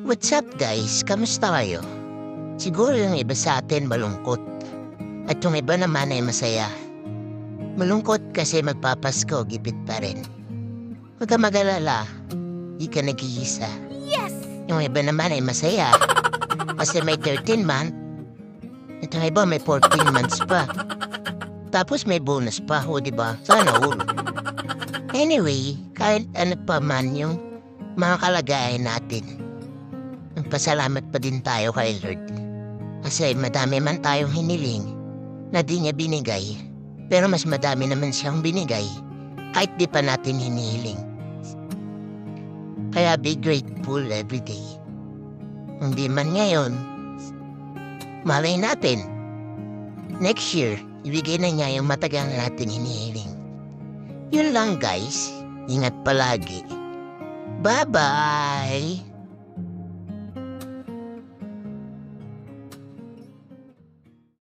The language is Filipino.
What's up guys? Kamusta kayo? Siguro yung iba sa atin malungkot. At yung iba naman ay masaya. Malungkot kasi magpapasko, gipit pa rin. Huwag ka mag-alala, di ka nag-iisa. Yes! Yung iba naman ay masaya. Kasi may 13 month. At yung iba may 14 months pa. Tapos may bonus pa, o diba? Sana all. Anyway, kahit ano pa man yung mga kalagayan natin, pasalamat pa din tayo kay Lord. Kasi madami man tayong hiniling na di niya binigay, pero mas madami naman siyang binigay kahit di pa natin hinihiling. Kaya be grateful every day. Hindi man ngayon, malay natin, next year, ibigay na niya yung matagal natin hinihiling. Yun lang guys, ingat palagi. Bye-bye!